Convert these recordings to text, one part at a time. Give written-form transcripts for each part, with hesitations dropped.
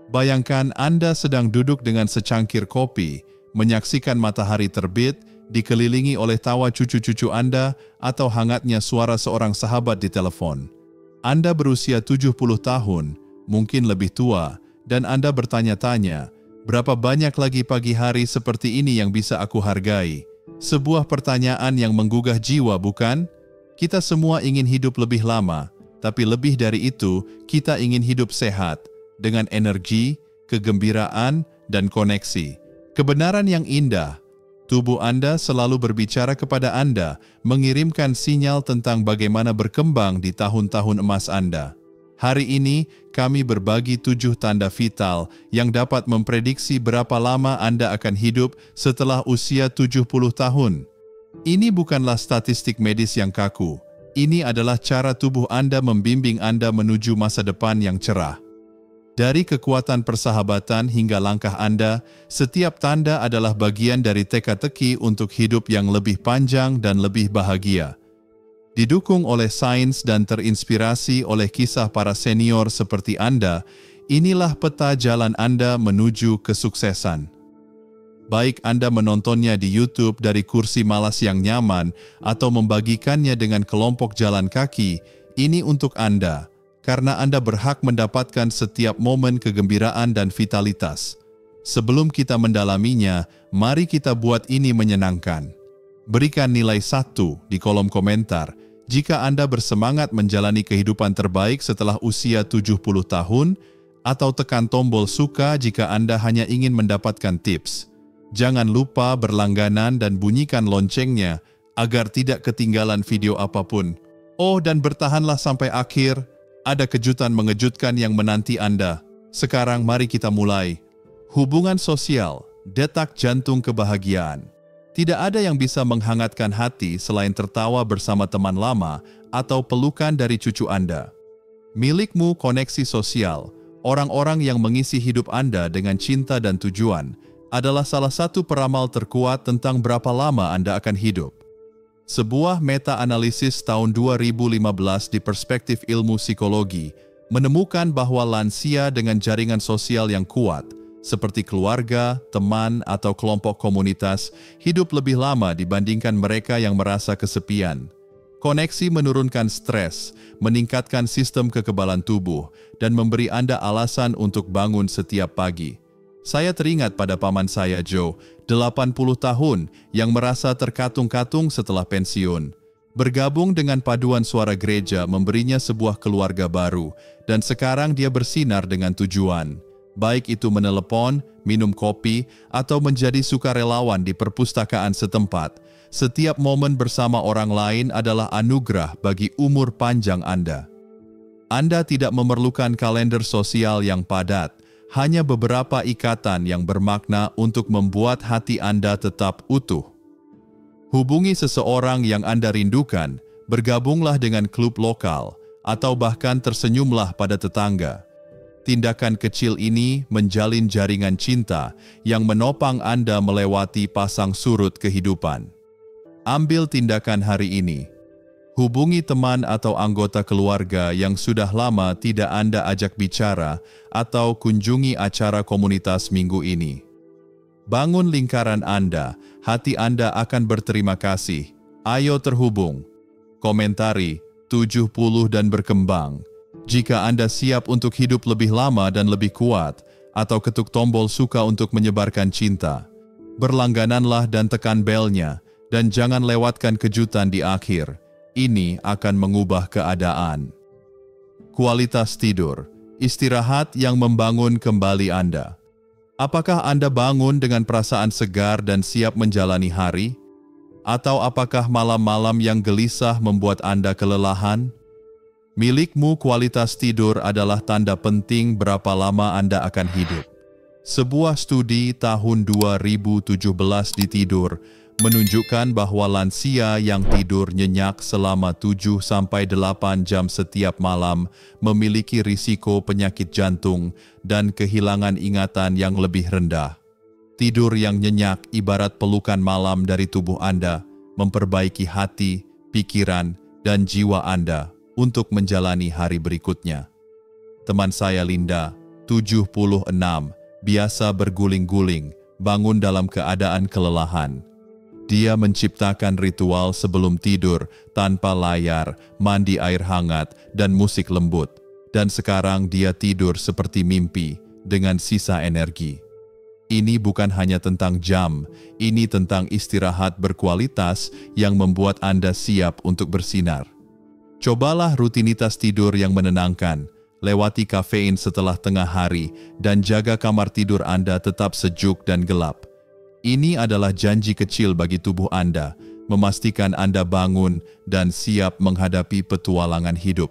Bayangkan Anda sedang duduk dengan secangkir kopi, menyaksikan matahari terbit, dikelilingi oleh tawa cucu-cucu Anda atau hangatnya suara seorang sahabat di telepon. Anda berusia 70 tahun, mungkin lebih tua, dan Anda bertanya-tanya, berapa banyak lagi pagi hari seperti ini yang bisa aku hargai? Sebuah pertanyaan yang menggugah jiwa, bukan? Kita semua ingin hidup lebih lama, tapi lebih dari itu, kita ingin hidup sehat, dengan energi, kegembiraan, dan koneksi. Kebenaran yang indah, tubuh Anda selalu berbicara kepada Anda, mengirimkan sinyal tentang bagaimana berkembang di tahun-tahun emas Anda. Hari ini, kami berbagi 7 tanda vital yang dapat memprediksi berapa lama Anda akan hidup setelah usia 70 tahun. Ini bukanlah statistik medis yang kaku. Ini adalah cara tubuh Anda membimbing Anda menuju masa depan yang cerah. Dari kekuatan persahabatan hingga langkah Anda, setiap tanda adalah bagian dari teka-teki untuk hidup yang lebih panjang dan lebih bahagia. Didukung oleh sains dan terinspirasi oleh kisah para senior seperti Anda, inilah peta jalan Anda menuju kesuksesan. Baik Anda menontonnya di YouTube dari kursi malas yang nyaman atau membagikannya dengan kelompok jalan kaki, ini untuk Anda. Karena Anda berhak mendapatkan setiap momen kegembiraan dan vitalitas. Sebelum kita mendalaminya, mari kita buat ini menyenangkan. Berikan nilai 1 di kolom komentar jika Anda bersemangat menjalani kehidupan terbaik setelah usia 70 tahun, atau tekan tombol suka jika Anda hanya ingin mendapatkan tips. Jangan lupa berlangganan dan bunyikan loncengnya agar tidak ketinggalan video apapun. Oh, dan bertahanlah sampai akhir. Ada kejutan mengejutkan yang menanti Anda. Sekarang mari kita mulai. Hubungan sosial, detak jantung kebahagiaan. Tidak ada yang bisa menghangatkan hati selain tertawa bersama teman lama atau pelukan dari cucu Anda. Milikmu koneksi sosial, orang-orang yang mengisi hidup Anda dengan cinta dan tujuan, adalah salah satu peramal terkuat tentang berapa lama Anda akan hidup. Sebuah meta-analisis tahun 2015 di Perspektif Ilmu Psikologi menemukan bahwa lansia dengan jaringan sosial yang kuat, seperti keluarga, teman, atau kelompok komunitas, hidup lebih lama dibandingkan mereka yang merasa kesepian. Koneksi menurunkan stres, meningkatkan sistem kekebalan tubuh, dan memberi Anda alasan untuk bangun setiap pagi. Saya teringat pada paman saya, Joe, 80 tahun, yang merasa terkatung-katung setelah pensiun. Bergabung dengan paduan suara gereja memberinya sebuah keluarga baru, dan sekarang dia bersinar dengan tujuan. Baik itu menelepon, minum kopi, atau menjadi sukarelawan di perpustakaan setempat. Setiap momen bersama orang lain adalah anugerah bagi umur panjang Anda. Anda tidak memerlukan kalender sosial yang padat, hanya beberapa ikatan yang bermakna untuk membuat hati Anda tetap utuh. Hubungi seseorang yang Anda rindukan, bergabunglah dengan klub lokal, atau bahkan tersenyumlah pada tetangga. Tindakan kecil ini menjalin jaringan cinta yang menopang Anda melewati pasang surut kehidupan. Ambil tindakan hari ini. Hubungi teman atau anggota keluarga yang sudah lama tidak Anda ajak bicara atau kunjungi acara komunitas minggu ini. Bangun lingkaran Anda, hati Anda akan berterima kasih. Ayo terhubung. Komentari 70 dan berkembang. Jika Anda siap untuk hidup lebih lama dan lebih kuat, atau ketuk tombol suka untuk menyebarkan cinta. Berlanggananlah dan tekan belnya, dan jangan lewatkan kejutan di akhir. Ini akan mengubah keadaan. Kualitas tidur, istirahat yang membangun kembali Anda. Apakah Anda bangun dengan perasaan segar dan siap menjalani hari? Atau apakah malam-malam yang gelisah membuat Anda kelelahan? Milikmu kualitas tidur adalah tanda penting berapa lama Anda akan hidup. Sebuah studi tahun 2017 di Tidur menunjukkan bahwa lansia yang tidur nyenyak selama 7-8 jam setiap malam memiliki risiko penyakit jantung dan kehilangan ingatan yang lebih rendah. Tidur yang nyenyak ibarat pelukan malam dari tubuh Anda, memperbaiki hati, pikiran, dan jiwa Anda untuk menjalani hari berikutnya. Teman saya Linda, 76. Biasa berguling-guling, bangun dalam keadaan kelelahan. Dia menciptakan ritual sebelum tidur tanpa layar, mandi air hangat, dan musik lembut. Dan sekarang dia tidur seperti mimpi dengan sisa energi. Ini bukan hanya tentang jam, ini tentang istirahat berkualitas yang membuat Anda siap untuk bersinar. Cobalah rutinitas tidur yang menenangkan, lewati kafein setelah tengah hari, dan jaga kamar tidur Anda tetap sejuk dan gelap. Ini adalah janji kecil bagi tubuh Anda, memastikan Anda bangun dan siap menghadapi petualangan hidup.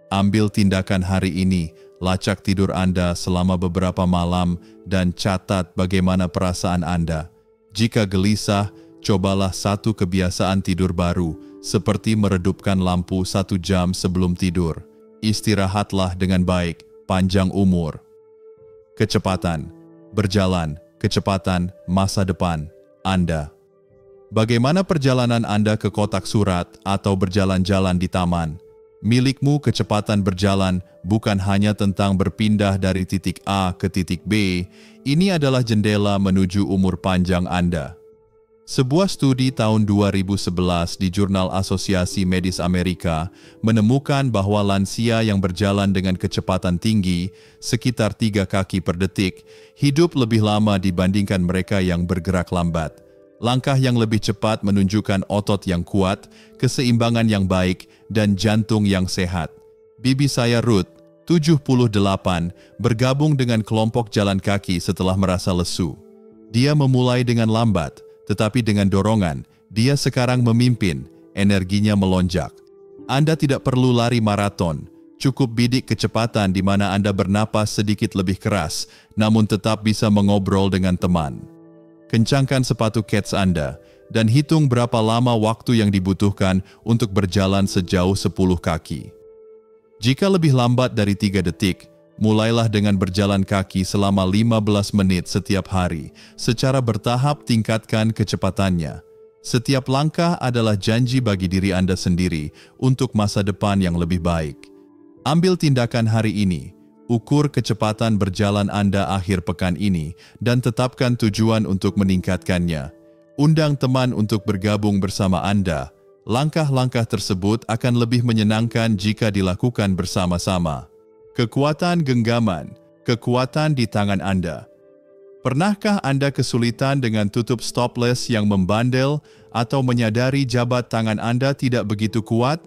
Ambil tindakan hari ini, lacak tidur Anda selama beberapa malam, dan catat bagaimana perasaan Anda. Jika gelisah, cobalah satu kebiasaan tidur baru, seperti meredupkan lampu 1 jam sebelum tidur. Istirahatlah dengan baik, panjang umur. Kecepatan, berjalan, kecepatan, masa depan, Anda. Bagaimana perjalanan Anda ke kotak surat atau berjalan-jalan di taman? Milikmu kecepatan berjalan bukan hanya tentang berpindah dari titik A ke titik B, ini adalah jendela menuju umur panjang Anda. Sebuah studi tahun 2011 di Jurnal Asosiasi Medis Amerika menemukan bahwa lansia yang berjalan dengan kecepatan tinggi, sekitar 3 kaki per detik, hidup lebih lama dibandingkan mereka yang bergerak lambat. Langkah yang lebih cepat menunjukkan otot yang kuat, keseimbangan yang baik, dan jantung yang sehat. Bibi saya Ruth, 78, bergabung dengan kelompok jalan kaki setelah merasa lesu. Dia memulai dengan lambat, tetapi dengan dorongan, dia sekarang memimpin, energinya melonjak. Anda tidak perlu lari maraton, cukup bidik kecepatan di mana Anda bernapas sedikit lebih keras, namun tetap bisa mengobrol dengan teman. Kencangkan sepatu kets Anda, dan hitung berapa lama waktu yang dibutuhkan untuk berjalan sejauh 10 kaki. Jika lebih lambat dari 3 detik, mulailah dengan berjalan kaki selama 15 menit setiap hari. Secara bertahap tingkatkan kecepatannya. Setiap langkah adalah janji bagi diri Anda sendiri untuk masa depan yang lebih baik. Ambil tindakan hari ini. Ukur kecepatan berjalan Anda akhir pekan ini dan tetapkan tujuan untuk meningkatkannya. Undang teman untuk bergabung bersama Anda. Langkah-langkah tersebut akan lebih menyenangkan jika dilakukan bersama-sama. Kekuatan genggaman, kekuatan di tangan Anda. Pernahkah Anda kesulitan dengan tutup stopless yang membandel atau menyadari jabat tangan Anda tidak begitu kuat?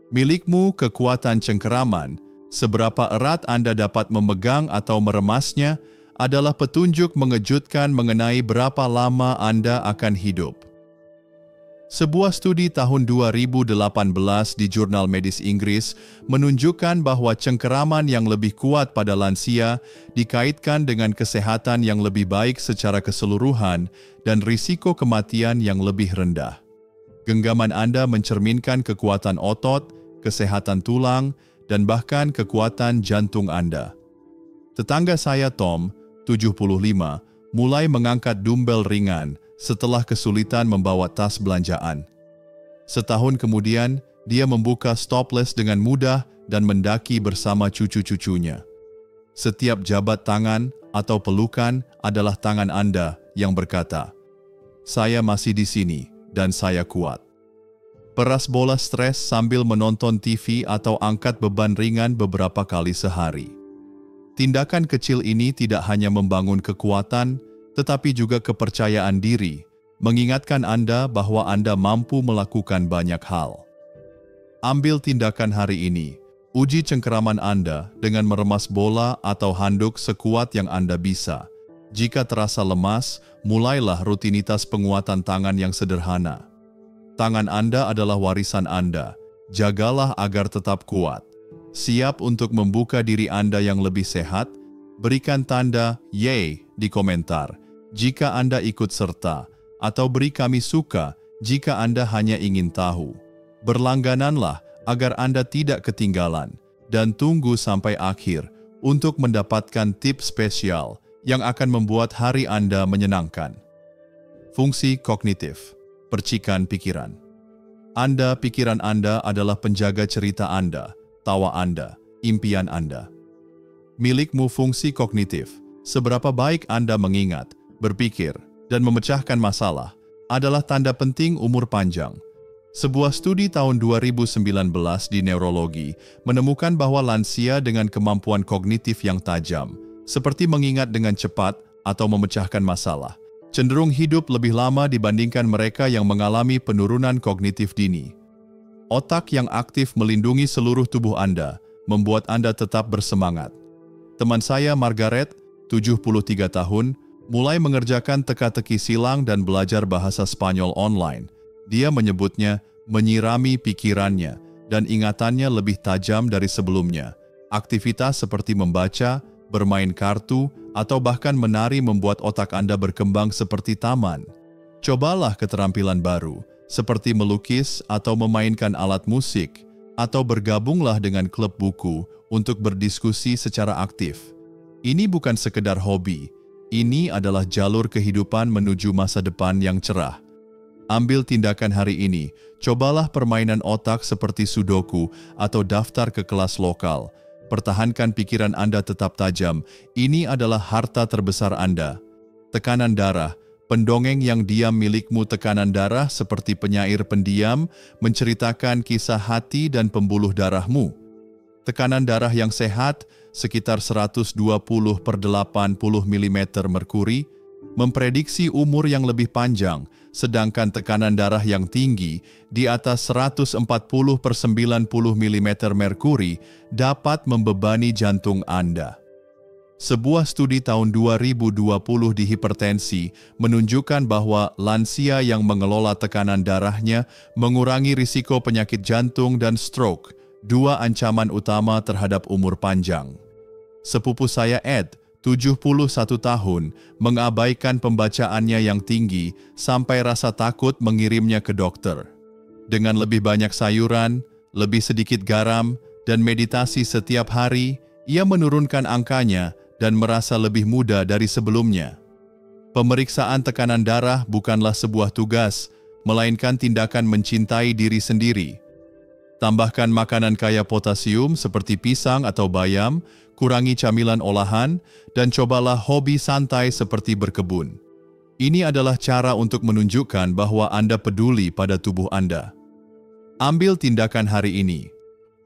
Milikmu kekuatan cengkeraman, seberapa erat Anda dapat memegang atau meremasnya adalah petunjuk mengejutkan mengenai berapa lama Anda akan hidup. Sebuah studi tahun 2018 di Jurnal Medis Inggris menunjukkan bahwa cengkeraman yang lebih kuat pada lansia dikaitkan dengan kesehatan yang lebih baik secara keseluruhan dan risiko kematian yang lebih rendah. Genggaman Anda mencerminkan kekuatan otot, kesehatan tulang, dan bahkan kekuatan jantung Anda. Tetangga saya Tom, 75, mulai mengangkat dumbbell ringan setelah kesulitan membawa tas belanjaan. Setahun kemudian, dia membuka stopless dengan mudah dan mendaki bersama cucu-cucunya. Setiap jabat tangan atau pelukan adalah tangan Anda yang berkata, "Saya masih di sini dan saya kuat." Peras bola stres sambil menonton TV atau angkat beban ringan beberapa kali sehari. Tindakan kecil ini tidak hanya membangun kekuatan, tetapi juga kepercayaan diri, mengingatkan Anda bahwa Anda mampu melakukan banyak hal. Ambil tindakan hari ini, uji cengkeraman Anda dengan meremas bola atau handuk sekuat yang Anda bisa. Jika terasa lemas, mulailah rutinitas penguatan tangan yang sederhana. Tangan Anda adalah warisan Anda, jagalah agar tetap kuat. Siap untuk membuka diri Anda yang lebih sehat? Berikan tanda "Yeay" di komentar jika Anda ikut serta, atau beri kami suka jika Anda hanya ingin tahu. Berlanggananlah agar Anda tidak ketinggalan, dan tunggu sampai akhir untuk mendapatkan tips spesial yang akan membuat hari Anda menyenangkan. Fungsi kognitif, percikan pikiran. Pikiran Anda adalah penjaga cerita Anda, tawa Anda, impian Anda. Milikmu fungsi kognitif. Seberapa baik Anda mengingat, berpikir, dan memecahkan masalah adalah tanda penting umur panjang. Sebuah studi tahun 2019 di neurologi menemukan bahwa lansia dengan kemampuan kognitif yang tajam, seperti mengingat dengan cepat atau memecahkan masalah, cenderung hidup lebih lama dibandingkan mereka yang mengalami penurunan kognitif dini. Otak yang aktif melindungi seluruh tubuh Anda, membuat Anda tetap bersemangat. Teman saya Margaret, 73 tahun, mulai mengerjakan teka-teki silang dan belajar bahasa Spanyol online. Dia menyebutnya menyirami pikirannya dan ingatannya lebih tajam dari sebelumnya. Aktivitas seperti membaca, bermain kartu, atau bahkan menari membuat otak Anda berkembang seperti taman. Cobalah keterampilan baru, seperti melukis atau memainkan alat musik, atau bergabunglah dengan klub buku untuk berdiskusi secara aktif. Ini bukan sekedar hobi, ini adalah jalur kehidupan menuju masa depan yang cerah. Ambil tindakan hari ini, cobalah permainan otak seperti sudoku atau daftar ke kelas lokal. Pertahankan pikiran Anda tetap tajam, ini adalah harta terbesar Anda. Tekanan darah, pendongeng yang diam milikmu. Tekanan darah seperti penyair pendiam, menceritakan kisah hati dan pembuluh darahmu. Tekanan darah yang sehat, sekitar 120/80 mm merkuri, memprediksi umur yang lebih panjang, sedangkan tekanan darah yang tinggi di atas 140/90 mm merkuri dapat membebani jantung Anda. Sebuah studi tahun 2020 di hipertensi menunjukkan bahwa lansia yang mengelola tekanan darahnya mengurangi risiko penyakit jantung dan stroke, dua ancaman utama terhadap umur panjang. Sepupu saya Ed, 71 tahun, mengabaikan pembacaannya yang tinggi sampai rasa takut mengirimnya ke dokter. Dengan lebih banyak sayuran, lebih sedikit garam, dan meditasi setiap hari, ia menurunkan angkanya dan merasa lebih muda dari sebelumnya. Pemeriksaan tekanan darah bukanlah sebuah tugas, melainkan tindakan mencintai diri sendiri. Tambahkan makanan kaya potasium seperti pisang atau bayam, kurangi camilan olahan, dan cobalah hobi santai seperti berkebun. Ini adalah cara untuk menunjukkan bahwa Anda peduli pada tubuh Anda. Ambil tindakan hari ini.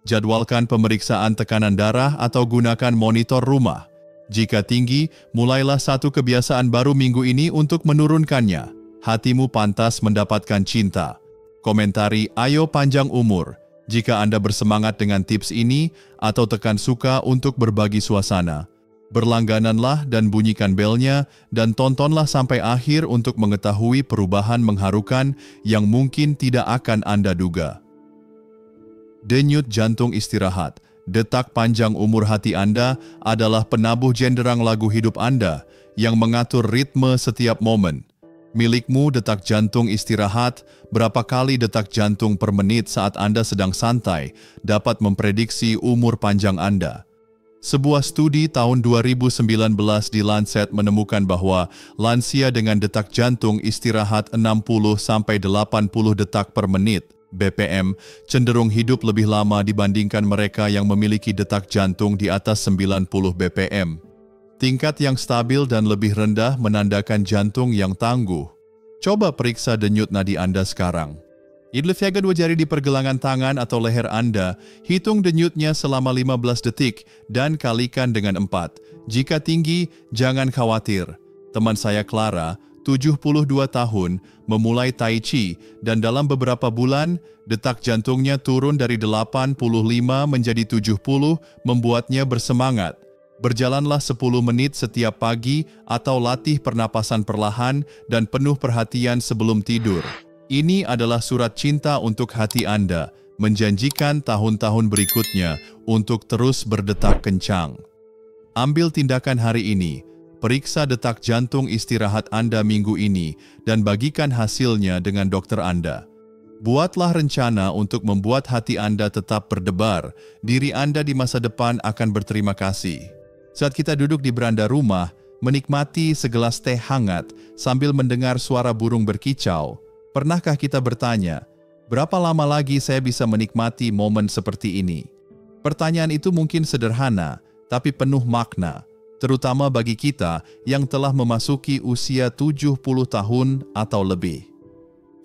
Jadwalkan pemeriksaan tekanan darah atau gunakan monitor rumah. Jika tinggi, mulailah satu kebiasaan baru minggu ini untuk menurunkannya. Hatimu pantas mendapatkan cinta. Komentari Ayo Panjang Umur. Jika Anda bersemangat dengan tips ini atau tekan suka untuk berbagi suasana, berlanggananlah dan bunyikan belnya dan tontonlah sampai akhir untuk mengetahui perubahan mengharukan yang mungkin tidak akan Anda duga. Denyut jantung istirahat. Detak panjang umur hati Anda adalah penabuh jenderang lagu hidup Anda yang mengatur ritme setiap momen. Milikmu detak jantung istirahat, berapa kali detak jantung per menit saat Anda sedang santai dapat memprediksi umur panjang Anda. Sebuah studi tahun 2019 di Lancet menemukan bahwa lansia dengan detak jantung istirahat 60-80 detak per menit, BPM, cenderung hidup lebih lama dibandingkan mereka yang memiliki detak jantung di atas 90 BPM. Tingkat yang stabil dan lebih rendah menandakan jantung yang tangguh. Coba periksa denyut nadi Anda sekarang. Idlefyakan dua jari di pergelangan tangan atau leher Anda, hitung denyutnya selama 15 detik dan kalikan dengan 4. Jika tinggi, jangan khawatir. Teman saya Clara, 72 tahun, memulai Tai Chi dan dalam beberapa bulan, detak jantungnya turun dari 85 menjadi 70, membuatnya bersemangat. Berjalanlah 10 menit setiap pagi atau latih pernapasan perlahan dan penuh perhatian sebelum tidur. Ini adalah surat cinta untuk hati Anda, menjanjikan tahun-tahun berikutnya untuk terus berdetak kencang. Ambil tindakan hari ini, periksa detak jantung istirahat Anda minggu ini dan bagikan hasilnya dengan dokter Anda. Buatlah rencana untuk membuat hati Anda tetap berdebar, diri Anda di masa depan akan berterima kasih. Saat kita duduk di beranda rumah, menikmati segelas teh hangat sambil mendengar suara burung berkicau, pernahkah kita bertanya, berapa lama lagi saya bisa menikmati momen seperti ini? Pertanyaan itu mungkin sederhana, tapi penuh makna, terutama bagi kita yang telah memasuki usia 70 tahun atau lebih.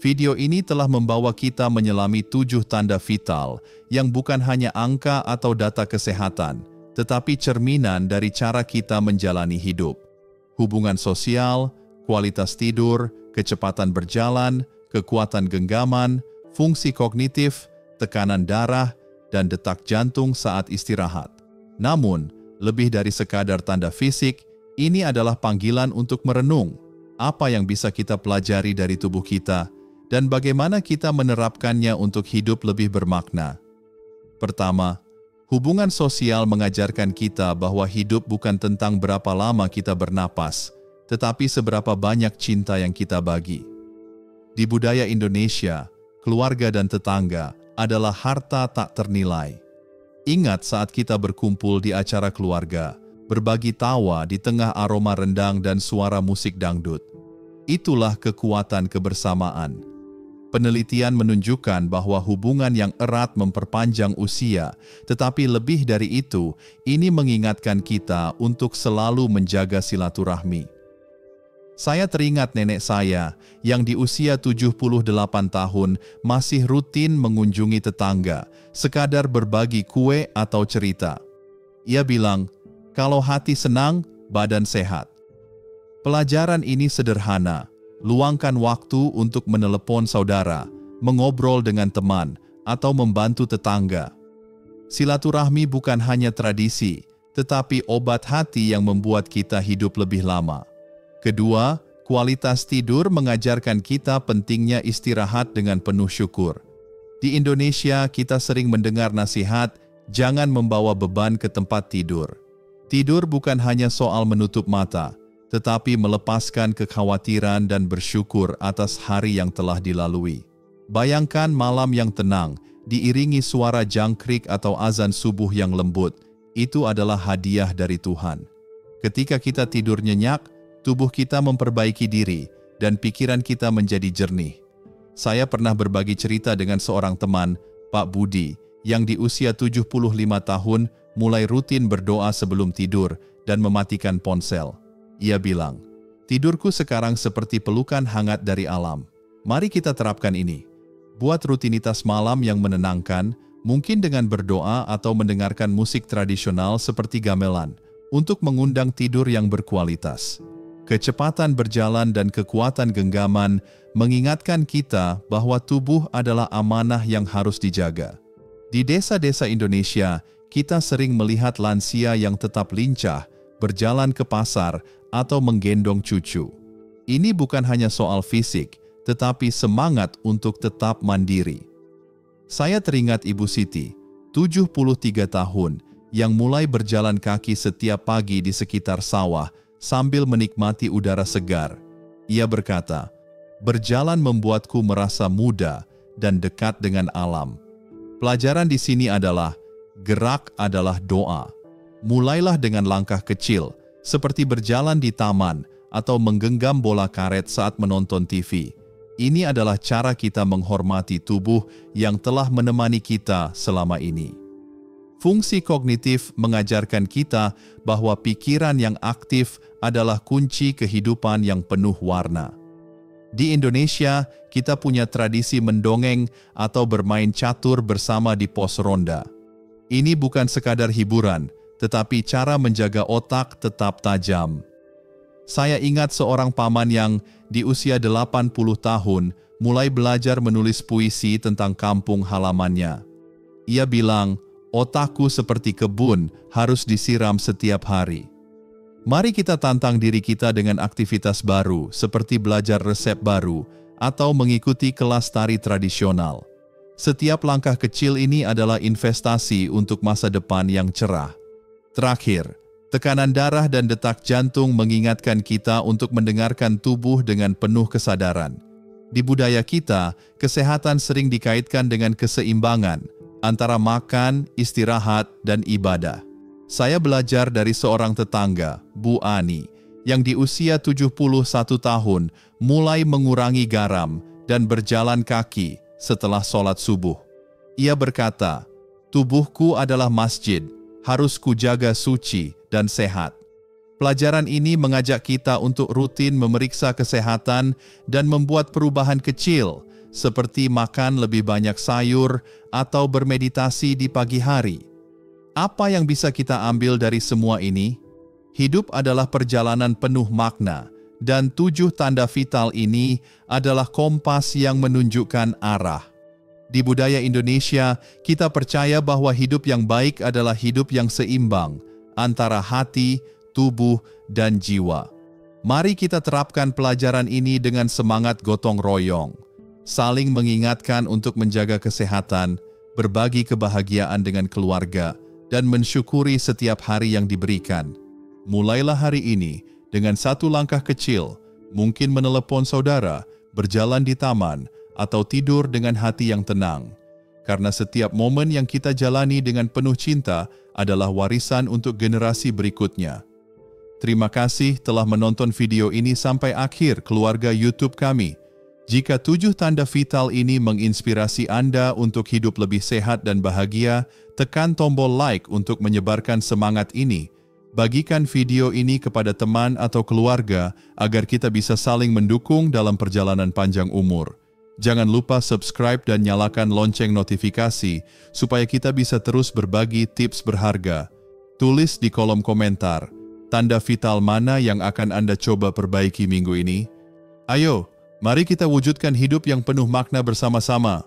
Video ini telah membawa kita menyelami 7 tanda vital yang bukan hanya angka atau data kesehatan, tetapi cerminan dari cara kita menjalani hidup. Hubungan sosial, kualitas tidur, kecepatan berjalan, kekuatan genggaman, fungsi kognitif, tekanan darah, dan detak jantung saat istirahat. Namun, lebih dari sekadar tanda fisik, ini adalah panggilan untuk merenung apa yang bisa kita pelajari dari tubuh kita dan bagaimana kita menerapkannya untuk hidup lebih bermakna. Pertama, hubungan sosial mengajarkan kita bahwa hidup bukan tentang berapa lama kita bernapas, tetapi seberapa banyak cinta yang kita bagi. Di budaya Indonesia, keluarga dan tetangga adalah harta tak ternilai. Ingat saat kita berkumpul di acara keluarga, berbagi tawa di tengah aroma rendang dan suara musik dangdut. Itulah kekuatan kebersamaan. Penelitian menunjukkan bahwa hubungan yang erat memperpanjang usia, tetapi lebih dari itu, ini mengingatkan kita untuk selalu menjaga silaturahmi. Saya teringat nenek saya yang di usia 78 tahun masih rutin mengunjungi tetangga, sekadar berbagi kue atau cerita. Ia bilang, kalau hati senang, badan sehat. Pelajaran ini sederhana, luangkan waktu untuk menelepon saudara, mengobrol dengan teman, atau membantu tetangga. Silaturahmi bukan hanya tradisi, tetapi obat hati yang membuat kita hidup lebih lama. Kedua, kualitas tidur mengajarkan kita pentingnya istirahat dengan penuh syukur. Di Indonesia, kita sering mendengar nasihat, jangan membawa beban ke tempat tidur. Tidur bukan hanya soal menutup mata, tetapi melepaskan kekhawatiran dan bersyukur atas hari yang telah dilalui. Bayangkan malam yang tenang, diiringi suara jangkrik atau azan subuh yang lembut, itu adalah hadiah dari Tuhan. Ketika kita tidur nyenyak, tubuh kita memperbaiki diri, dan pikiran kita menjadi jernih. Saya pernah berbagi cerita dengan seorang teman, Pak Budi, yang di usia 75 tahun mulai rutin berdoa sebelum tidur dan mematikan ponsel. Ia bilang, tidurku sekarang seperti pelukan hangat dari alam. Mari kita terapkan ini. Buat rutinitas malam yang menenangkan, mungkin dengan berdoa atau mendengarkan musik tradisional seperti gamelan, untuk mengundang tidur yang berkualitas. Kecepatan berjalan dan kekuatan genggaman mengingatkan kita bahwa tubuh adalah amanah yang harus dijaga. Di desa-desa Indonesia, kita sering melihat lansia yang tetap lincah, berjalan ke pasar, atau menggendong cucu. Ini bukan hanya soal fisik, tetapi semangat untuk tetap mandiri. Saya teringat Ibu Siti, 73 tahun, yang mulai berjalan kaki setiap pagi di sekitar sawah, sambil menikmati udara segar. Ia berkata, berjalan membuatku merasa muda dan dekat dengan alam. Pelajaran di sini adalah, gerak adalah doa. Mulailah dengan langkah kecil, seperti berjalan di taman atau menggenggam bola karet saat menonton TV. Ini adalah cara kita menghormati tubuh yang telah menemani kita selama ini. Fungsi kognitif mengajarkan kita bahwa pikiran yang aktif adalah kunci kehidupan yang penuh warna. Di Indonesia, kita punya tradisi mendongeng atau bermain catur bersama di pos ronda. Ini bukan sekadar hiburan, tetapi cara menjaga otak tetap tajam. Saya ingat seorang paman yang di usia 80 tahun mulai belajar menulis puisi tentang kampung halamannya. Ia bilang, otakku seperti kebun, harus disiram setiap hari. Mari kita tantang diri kita dengan aktivitas baru, seperti belajar resep baru, atau mengikuti kelas tari tradisional. Setiap langkah kecil ini adalah investasi untuk masa depan yang cerah. Terakhir, tekanan darah dan detak jantung mengingatkan kita untuk mendengarkan tubuh dengan penuh kesadaran. Di budaya kita, kesehatan sering dikaitkan dengan keseimbangan antara makan, istirahat, dan ibadah. Saya belajar dari seorang tetangga, Bu Ani, yang di usia 71 tahun mulai mengurangi garam dan berjalan kaki setelah sholat subuh. Ia berkata, tubuhku adalah masjid, harus kujaga suci dan sehat. Pelajaran ini mengajak kita untuk rutin memeriksa kesehatan dan membuat perubahan kecil, seperti makan lebih banyak sayur atau bermeditasi di pagi hari. Apa yang bisa kita ambil dari semua ini? Hidup adalah perjalanan penuh makna, dan 7 tanda vital ini adalah kompas yang menunjukkan arah. Di budaya Indonesia, kita percaya bahwa hidup yang baik adalah hidup yang seimbang antara hati, tubuh, dan jiwa. Mari kita terapkan pelajaran ini dengan semangat gotong royong, saling mengingatkan untuk menjaga kesehatan, berbagi kebahagiaan dengan keluarga, dan mensyukuri setiap hari yang diberikan. Mulailah hari ini dengan 1 langkah kecil, mungkin menelepon saudara, berjalan di taman, atau tidur dengan hati yang tenang. Karena setiap momen yang kita jalani dengan penuh cinta adalah warisan untuk generasi berikutnya. Terima kasih telah menonton video ini sampai akhir keluarga YouTube kami. Jika 7 tanda vital ini menginspirasi Anda untuk hidup lebih sehat dan bahagia, tekan tombol like untuk menyebarkan semangat ini. Bagikan video ini kepada teman atau keluarga agar kita bisa saling mendukung dalam perjalanan panjang umur. Jangan lupa subscribe dan nyalakan lonceng notifikasi supaya kita bisa terus berbagi tips berharga. Tulis di kolom komentar, tanda vital mana yang akan Anda coba perbaiki minggu ini? Ayo, mari kita wujudkan hidup yang penuh makna bersama-sama.